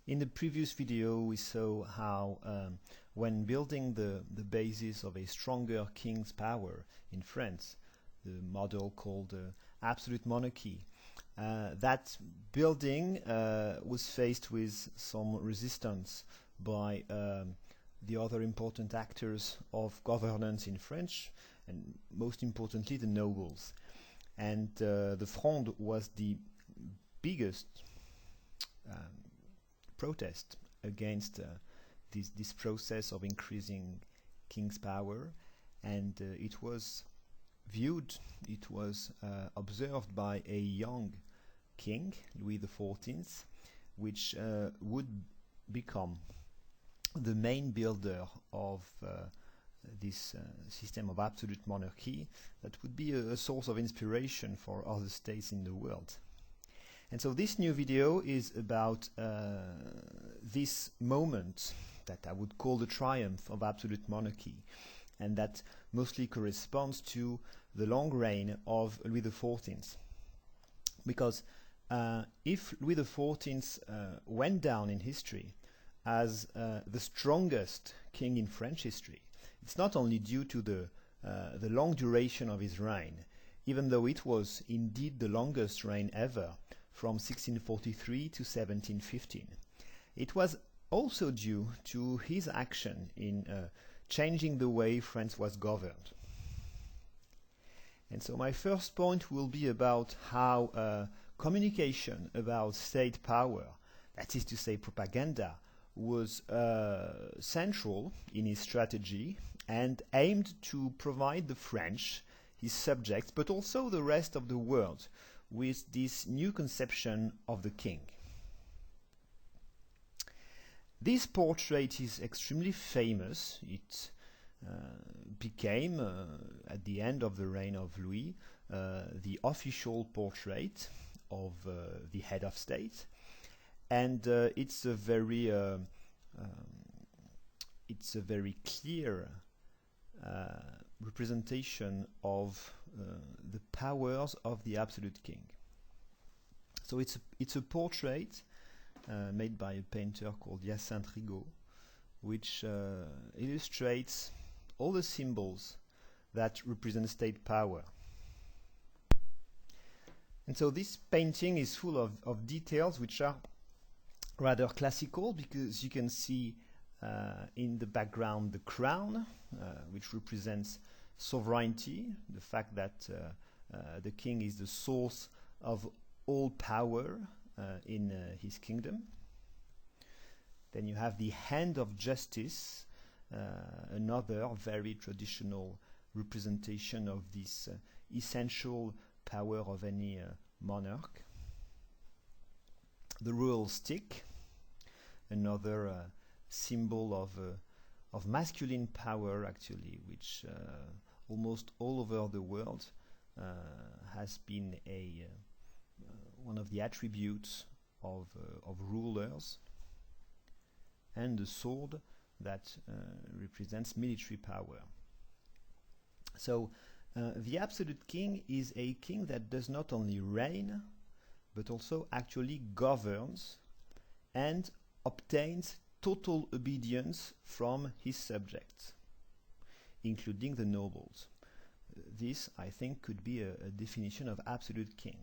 In the previous video we saw how when building the basis of a stronger king's power in France, the model called absolute monarchy, that building was faced with some resistance by the other important actors of governance in France, and most importantly the nobles. And the Fronde was the biggest protest against this process of increasing king's power, and it was observed by a young king, Louis XIV, which would become the main builder of this system of absolute monarchy that would be a source of inspiration for other states in the world. And so this new video is about this moment that I would call the triumph of absolute monarchy, and that mostly corresponds to the long reign of Louis XIV. Because if Louis XIV went down in history as the strongest king in French history, it's not only due to the long duration of his reign, even though it was indeed the longest reign ever, from 1643 to 1715. It was also due to his action in changing the way France was governed. And so my first point will be about how communication about state power, that is to say propaganda, was central in his strategy and aimed to provide the French, his subjects, but also the rest of the world, with this new conception of the king. This portrait is extremely famous. It became, at the end of the reign of Louis, the official portrait of the head of state, and it's a very clear representation of the powers of the absolute king. So it's a portrait made by a painter called Hyacinthe Rigaud, which illustrates all the symbols that represent state power. And so this painting is full of details which are rather classical, because you can see in the background the crown, which represents sovereignty, the fact that the king is the source of all power in his kingdom. Then you have the hand of justice, another very traditional representation of this essential power of any monarch. The royal stick, another symbol of masculine power, actually, which almost all over the world has been one of the attributes of rulers, and the sword that represents military power. So the absolute king is a king that does not only reign, but also actually governs and obtains total obedience from his subjects, including the nobles. This, I think, could be a definition of absolute king.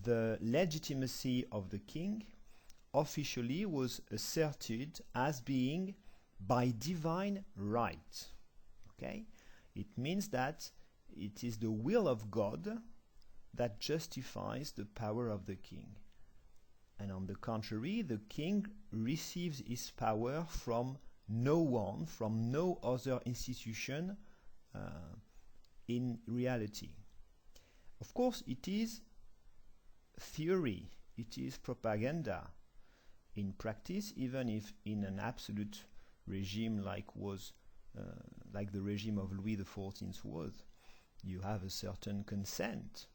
The legitimacy of the king officially was asserted as being by divine right. Okay? It means that it is the will of God that justifies the power of the king. And on the contrary, the king receives his power from no one, from no other institution in reality. Of course, it is theory, it is propaganda. In practice, even if in an absolute regime like the regime of Louis XIV was, you have a certain consent,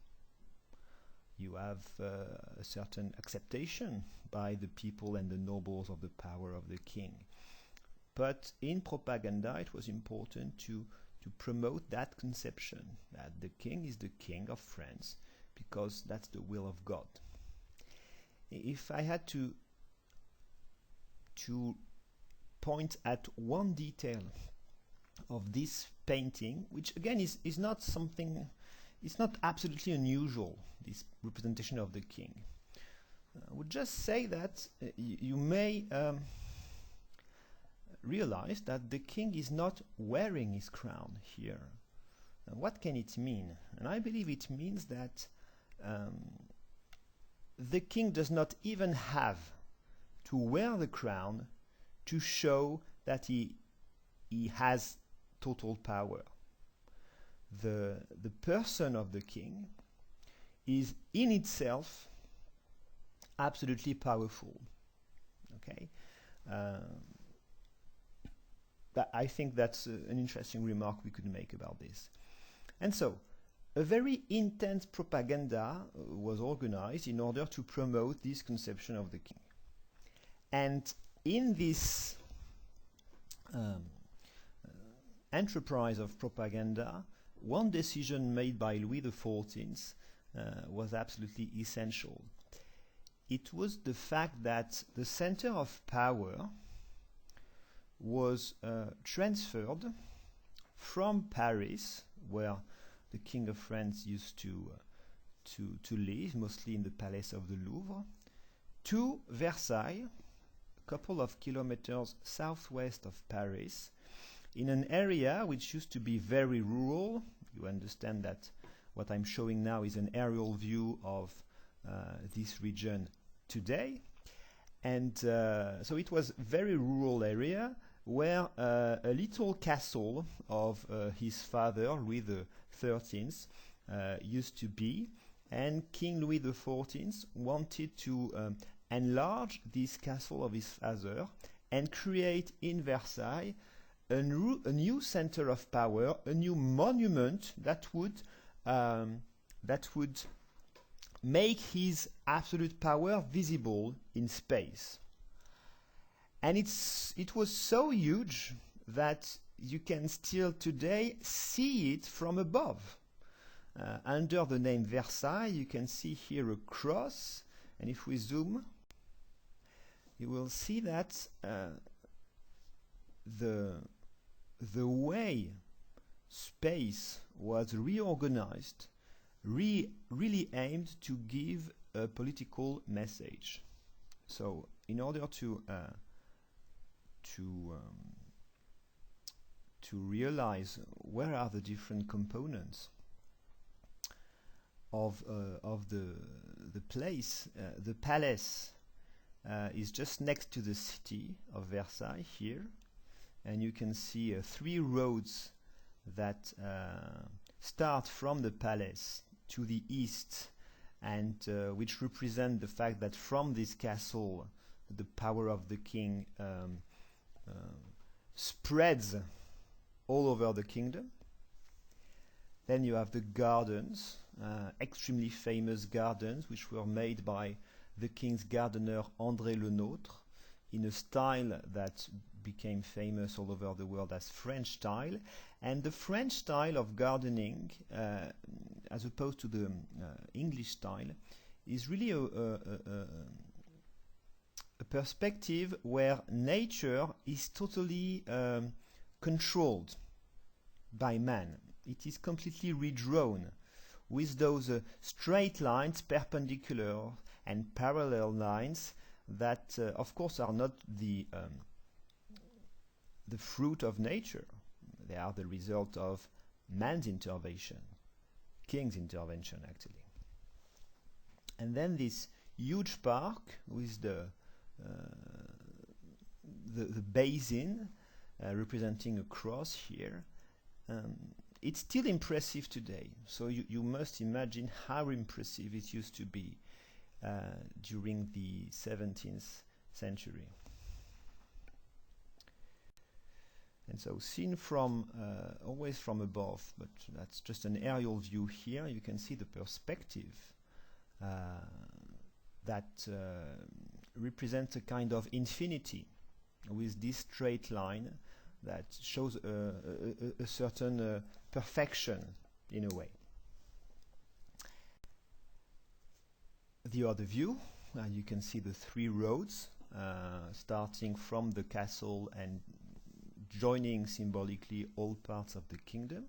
you have a certain acceptation by the people and the nobles of the power of the king. But in propaganda, it was important to promote that conception that the king is the king of France, because that's the will of God. If I had to to point at one detail of this painting, which again is not something, it's not absolutely unusual, this representation of the king. I would just say that you may realize that the king is not wearing his crown here. What can it mean? And I believe it means that the king does not even have to wear the crown to show that he has total power. The person of the king is in itself absolutely powerful. Okay, I think that's an interesting remark we could make about this. And so, a very intense propaganda was organized in order to promote this conception of the king. And in this enterprise of propaganda, one decision made by Louis XIV was absolutely essential. It was the fact that the center of power was transferred from Paris, where the King of France used to live, mostly in the Palace of the Louvre, to Versailles, a couple of kilometers southwest of Paris, in an area which used to be very rural. You understand that what I'm showing now is an aerial view of this region today. And so it was a very rural area where a little castle of his father, Louis XIII, used to be. And King Louis XIV wanted to enlarge this castle of his father and create in Versailles a new center of power, a new monument that would make his absolute power visible in space. And it was so huge that you can still today see it from above. Under the name Versailles, you can see here a cross, and if we zoom, you will see that the way space was reorganized really aimed to give a political message. So in order to realize where are the different components of the place, the palace is just next to the city of Versailles here, and you can see 3 roads that start from the palace to the east, and which represent the fact that from this castle the power of the king spreads all over the kingdom. Then you have the gardens, extremely famous gardens, which were made by the king's gardener André Le Nôtre in a style that became famous all over the world as French style. And the French style of gardening, as opposed to the English style, is really a perspective where nature is totally controlled by man. It is completely redrawn with those straight lines, perpendicular and parallel lines that, of course, are not the fruit of nature. They are the result of man's intervention, king's intervention, actually. And then this huge park with the basin representing a cross here. It's still impressive today. So you must imagine how impressive it used to be during the 17th century. And so seen from always from above, but that's just an aerial view here, you can see the perspective that represents a kind of infinity with this straight line that shows a certain perfection in a way. The other view, you can see the 3 roads starting from the castle and joining symbolically all parts of the kingdom.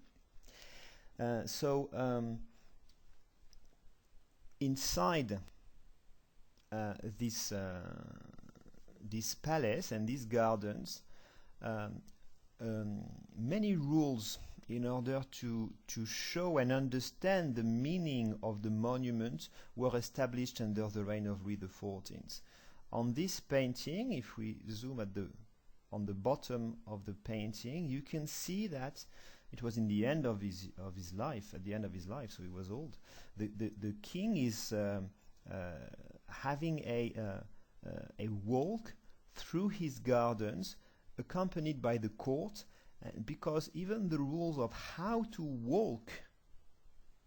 Inside this palace and these gardens, many rules in order to show and understand the meaning of the monument were established under the reign of Louis XIV. On this painting, if we zoom on the bottom of the painting, you can see that it was in the end of his life, at the end of his life, so he was old. The king is having a walk through his gardens, accompanied by the court, because even the rules of how to walk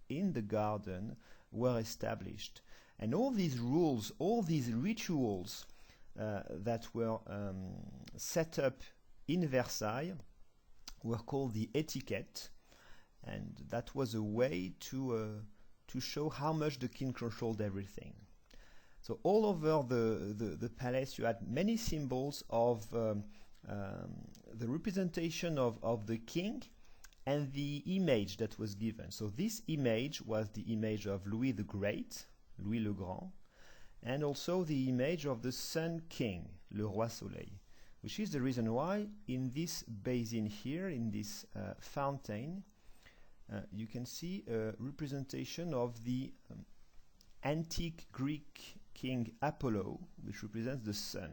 in the garden were established. And all these rules, all these rituals that were set up in Versailles were called the etiquette, and that was a way to show how much the king controlled everything. So all over the palace you had many symbols of the representation of the king and the image that was given. So this image was the image of Louis the Great, Louis le Grand, and also the image of the Sun King, le Roi Soleil, which is the reason why in this basin here, in this fountain, you can see a representation of the antique Greek king Apollo, which represents the sun.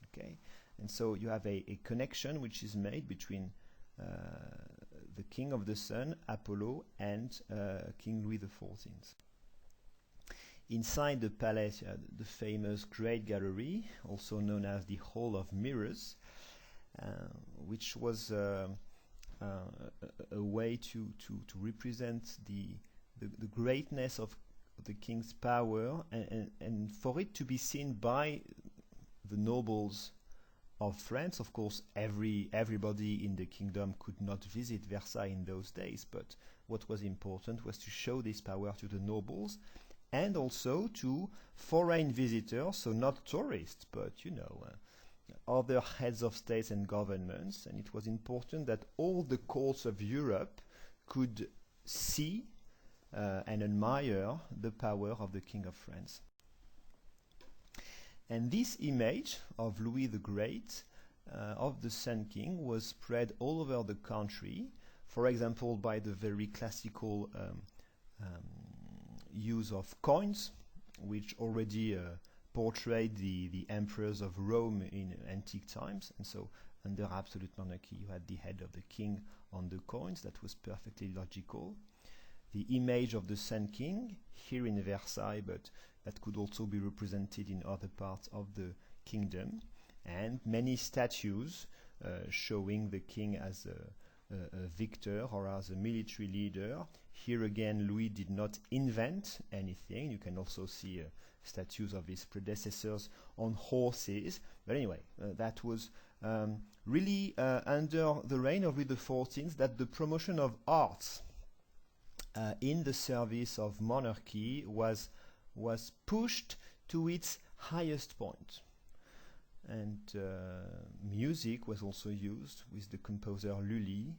Okay, and so you have a connection which is made between the king of the sun, Apollo, and King Louis XIV. Inside the palace, you had the famous Great Gallery, also known as the Hall of Mirrors, which was a way to represent the greatness of the king's power, and for it to be seen by the nobles of France. Of course, everybody in the kingdom could not visit Versailles in those days, but what was important was to show this power to the nobles and also to foreign visitors, so not tourists, but other heads of states and governments. And it was important that all the courts of Europe could see and admire the power of the King of France. And this image of Louis the Great, of the Sun King, was spread all over the country, for example, by the very classical use of coins, which already portrayed the emperors of Rome in antique times. And so under absolute monarchy, you had the head of the king on the coins. That was perfectly logical. The image of the Sun King here in Versailles, but that could also be represented in other parts of the kingdom, and many statues showing the king as a victor or as a military leader. Here again, Louis did not invent anything. You can also see statues of his predecessors on horses. But anyway, that was really under the reign of Louis XIV that the promotion of arts in the service of monarchy was pushed to its highest point. And music was also used with the composer Lully,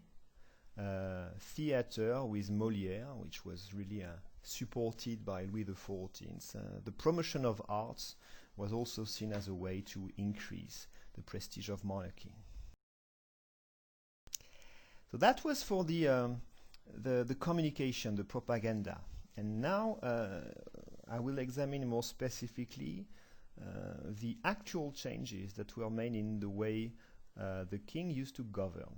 theater with Molière, which was really supported by Louis XIV. The promotion of arts was also seen as a way to increase the prestige of monarchy. So that was for the communication, the propaganda. And now I will examine more specifically the actual changes that were made in the way the king used to govern.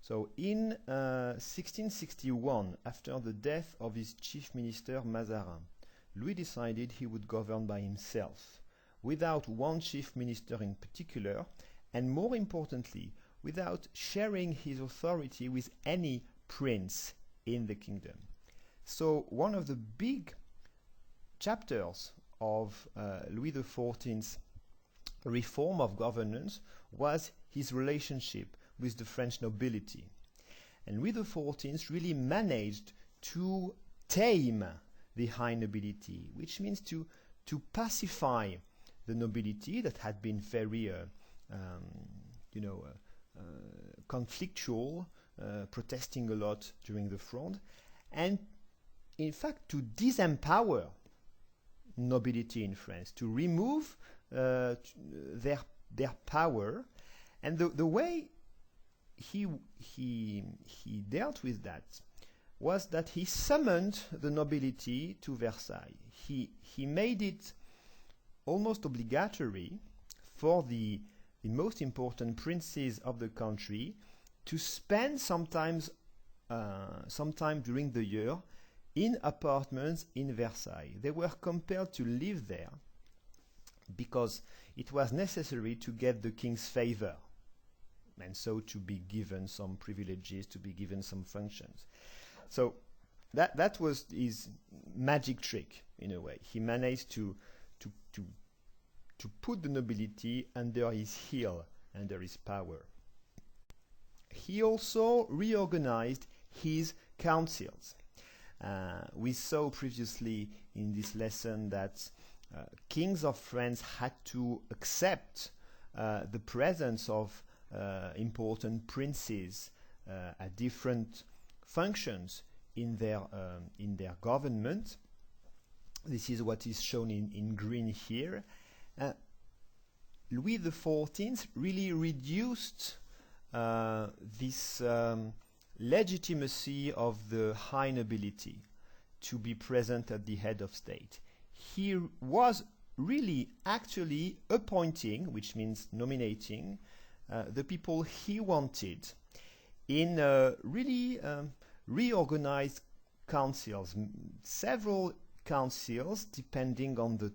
So in 1661, after the death of his chief minister Mazarin, Louis decided he would govern by himself, without one chief minister in particular, and more importantly, without sharing his authority with any prince in the kingdom. So one of the big chapters of Louis XIV's reform of governance was his relationship with the French nobility. And Louis XIV really managed to tame the high nobility, which means to pacify the nobility that had been very, you know, conflictual, protesting a lot during the Fronde, and in fact to disempower nobility in France, to remove their power. And the way he dealt with that was that he summoned the nobility to Versailles. He made it almost obligatory for the most important princes of the country to spend sometime during the year in apartments in Versailles. They were compelled to live there because it was necessary to get the king's favor, and so to be given some privileges, to be given some functions. So that was his magic trick, in a way. He managed to put the nobility under his heel, under his power. He also reorganized his councils. We saw previously in this lesson that kings of France had to accept the presence of important princes at different functions in their government. This is what is shown in green here. Louis XIV really reduced this legitimacy of the high nobility to be present at the head of state. He was really actually appointing, which means nominating, the people he wanted in really reorganized councils, several councils depending on the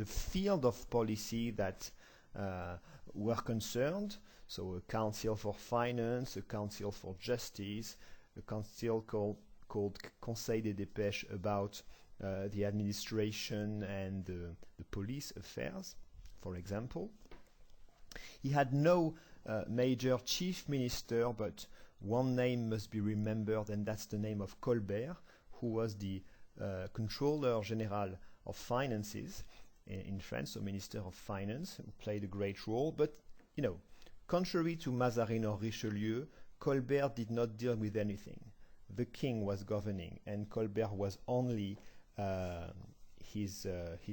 field of policy that were concerned. So a council for finance, a council for justice, a council called Conseil des Dépêches about the administration and the police affairs, for example. He had no major chief minister, but one name must be remembered, and that's the name of Colbert, who was the Controller General of Finances in France, so Minister of Finance, who played a great role. But, you know, contrary to Mazarin or Richelieu, Colbert did not deal with anything. The king was governing, and Colbert was only his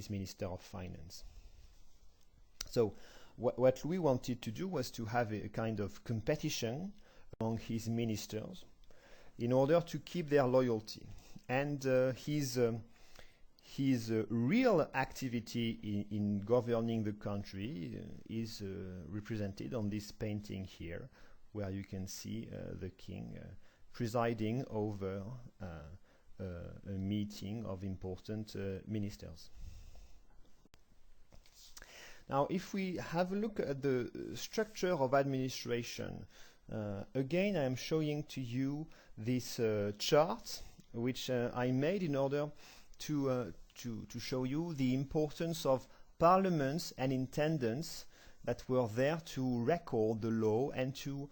Minister of Finance. So what Louis wanted to do was to have a kind of competition among his ministers in order to keep their loyalty. And his real activity in governing the country is represented on this painting here, where you can see the king presiding over a meeting of important ministers. Now, if we have a look at the structure of administration, again, I am showing to you this chart, which I made in order to show you the importance of parliaments and intendants that were there to record the law and to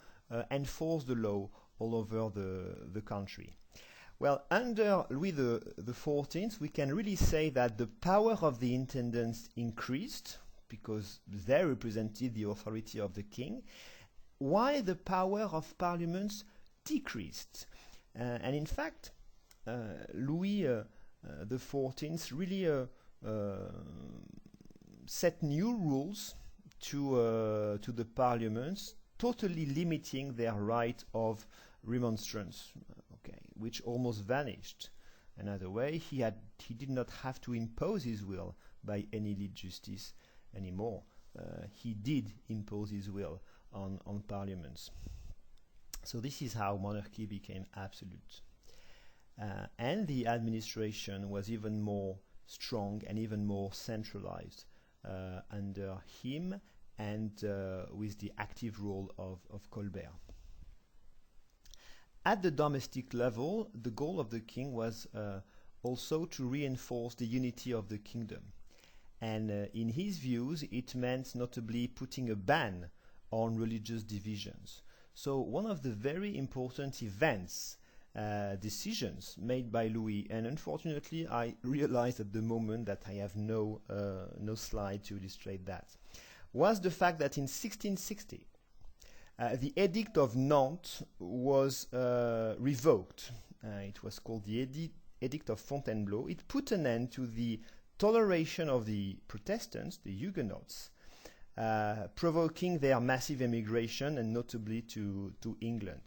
enforce the law all over the country. Well, under Louis XIV, we can really say that the power of the intendants increased because they represented the authority of the king, while the power of parliaments decreased. And in fact, Louis XIV really set new rules to the parliaments, totally limiting their right of remonstrance, which almost vanished. Another way, he did not have to impose his will by any lead justice anymore. He did impose his will on parliaments. So this is how monarchy became absolute. And the administration was even more strong and even more centralized under him and with the active role of Colbert. At the domestic level, the goal of the king was also to reinforce the unity of the kingdom. And in his views, it meant notably putting a ban on religious divisions. So one of the very important events decisions made by Louis, and unfortunately I realized at the moment that I have no slide to illustrate that, was the fact that in 1660 the Edict of Nantes was revoked. It was called the Edict of Fontainebleau. It put an end to the toleration of the Protestants, the Huguenots, provoking their massive emigration, and notably to England.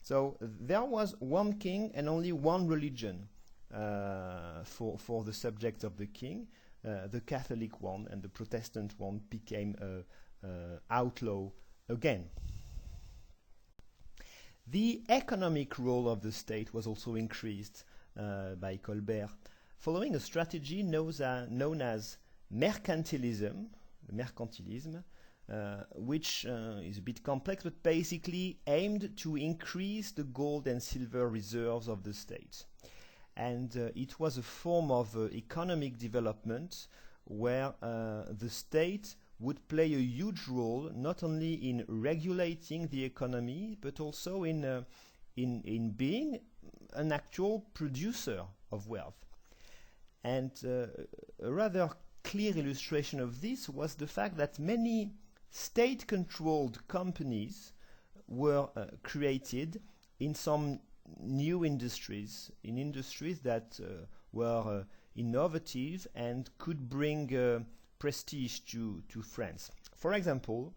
So there was one king and only one religion for the subjects of the king. The Catholic one and the Protestant one became outlaw again. The economic role of the state was also increased by Colbert, following a strategy known as mercantilism, which is a bit complex, but basically aimed to increase the gold and silver reserves of the state. And it was a form of economic development where the state would play a huge role not only in regulating the economy, but also in being an actual producer of wealth. And a rather clear illustration of this was the fact that many state-controlled companies were created in some new industries, in industries that were innovative and could bring prestige to France. For example,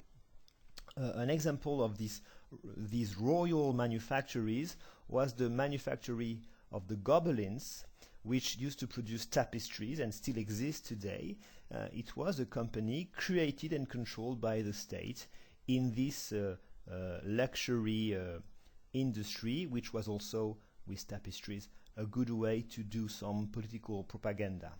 an example of these royal manufactories was the manufactory of the Gobelins, which used to produce tapestries and still exists today. It was a company created and controlled by the state in this luxury industry, which was also, with tapestries, a good way to do some political propaganda.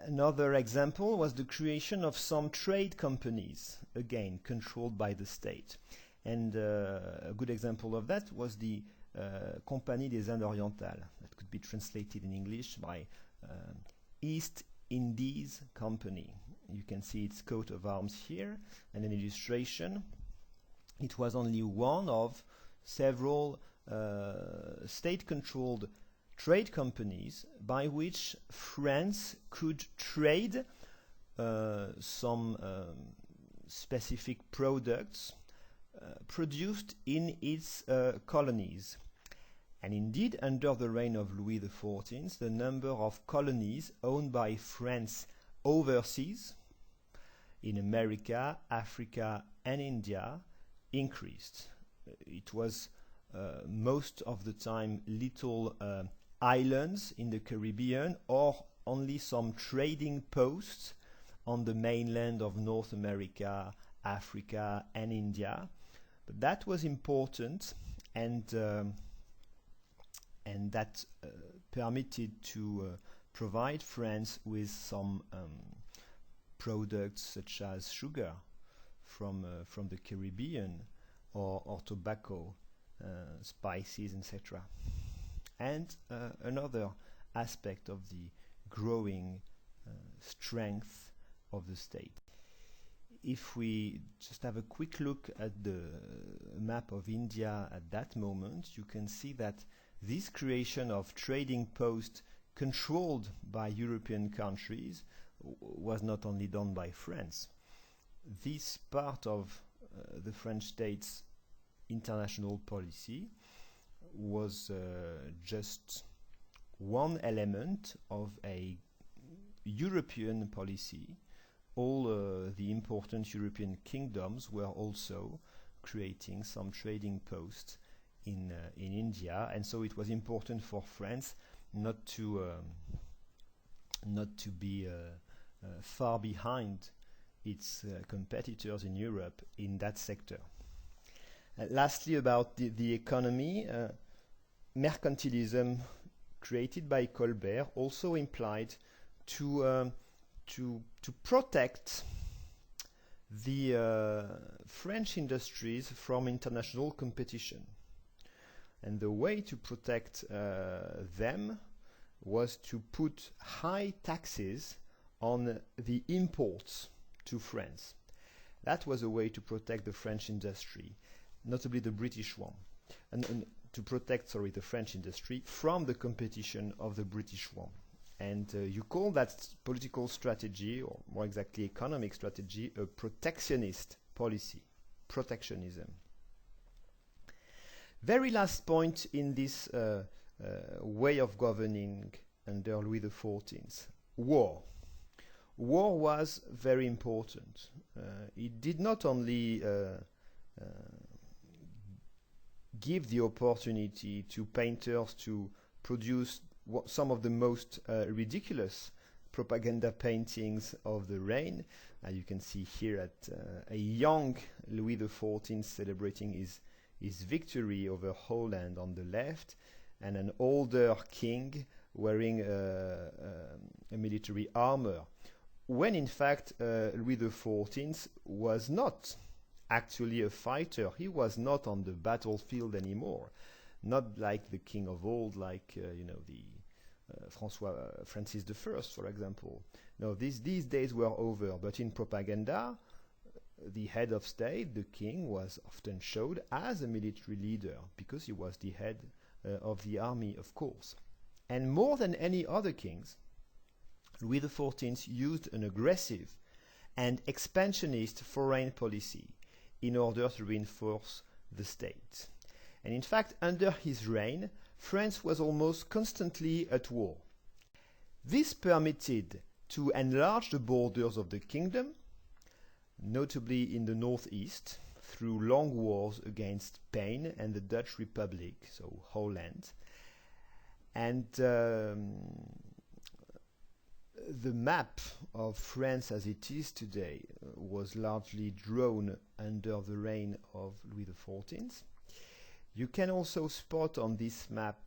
Another example was the creation of some trade companies, again controlled by the state. And a good example of that was the Compagnie des Indes Orientales, that could be translated in English by East Indies Company. You can see its coat of arms here and an illustration. It was only one of several state-controlled trade companies by which France could trade some specific products produced in its colonies. And indeed, under the reign of Louis XIV, the number of colonies owned by France overseas, in America, Africa, and India, increased. It was most of the time little islands in the Caribbean, or only some trading posts on the mainland of North America, Africa, and India. But that was important, and that permitted to provide France with some products such as sugar from the Caribbean, or tobacco, spices, etc. And another aspect of the growing strength of the state. If we just have a quick look at the map of India at that moment, you can see that this creation of trading posts controlled by European countries was not only done by France. This part of the French state's international policy was just one element of a European policy. All the important European kingdoms were also creating some trading posts in India, and so it was important for France not to be far behind its competitors in Europe in that sector. Lastly, about the economy, mercantilism created by Colbert also implied to protect the French industries from international competition. And the way to protect them was to put high taxes on the imports to France. That was a way to protect the French industry, notably the British one. and to protect, sorry, the French industry from the competition of the British one. And you call that political strategy, or more exactly economic strategy, a protectionist policy, protectionism. Very last point in this way of governing under Louis XIV, war. War was very important. It did not only give the opportunity to painters to produce some of the most ridiculous propaganda paintings of the reign. You can see here at a young Louis XIV celebrating his victory over Holland on the left, and an older king wearing a military armor, when in fact Louis XIV was not actually a fighter. He was not on the battlefield anymore, not like the king of old, like the Francis I, for example. No, these days were over. But in propaganda, the head of state, the king, was often showed as a military leader because he was the head of the army, of course. And more than any other kings, Louis XIV used an aggressive and expansionist foreign policy in order to reinforce the state. And in fact, under his reign, France was almost constantly at war. This permitted to enlarge the borders of the kingdom, notably in the northeast, through long wars against Spain and the Dutch Republic, so Holland. And the map of France as it is today was largely drawn under the reign of Louis XIV. You can also spot on this map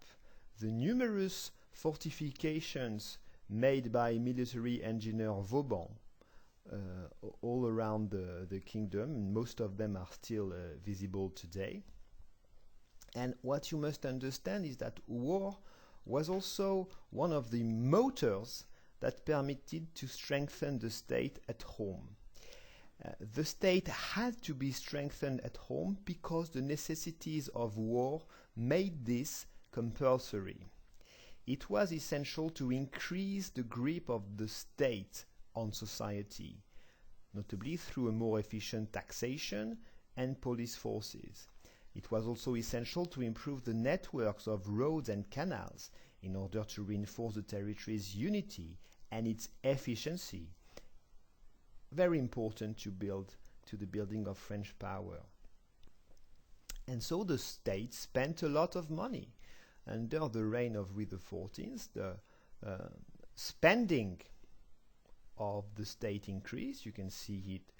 the numerous fortifications made by military engineer Vauban all around the kingdom. Most of them are still visible today. And what you must understand is that war was also one of the motors that permitted to strengthen the state at home. The state had to be strengthened at home because the necessities of war made this compulsory. It was essential to increase the grip of the state on society, notably through a more efficient taxation and police forces. It was also essential to improve the networks of roads and canals in order to reinforce the territory's unity and its efficiency. Very important to the building of French power. And so the state spent a lot of money. Under the reign of Louis XIV, the spending of the state increased. You can see it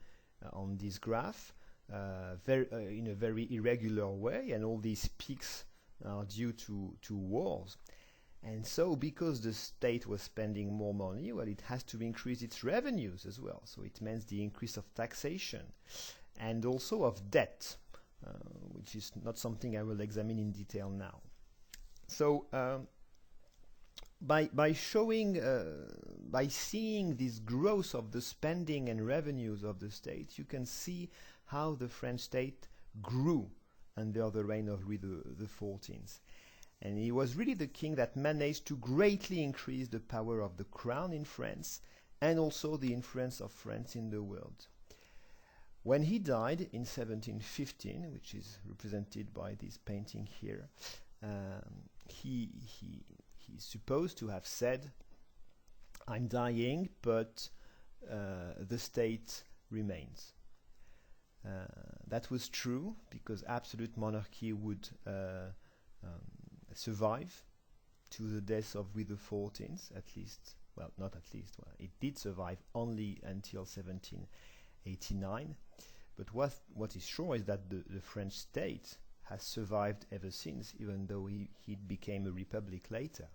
on this graph in a very irregular way, and all these peaks are due to wars. And so because the state was spending more money, well, it has to increase its revenues as well. So it means the increase of taxation and also of debt, which is not something I will examine in detail now. So by seeing this growth of the spending and revenues of the state, you can see how the French state grew under the reign of Louis XIV. And he was really the king that managed to greatly increase the power of the crown in France and also the influence of France in the world. When he died in 1715, which is represented by this painting here, he's supposed to have said, "I'm dying, but the state remains." That was true because absolute monarchy would survive to the death of Louis XIV, at least. Well, not at least. Well, it did survive only until 1789. But what is sure is that the French state has survived ever since, even though he became a republic later.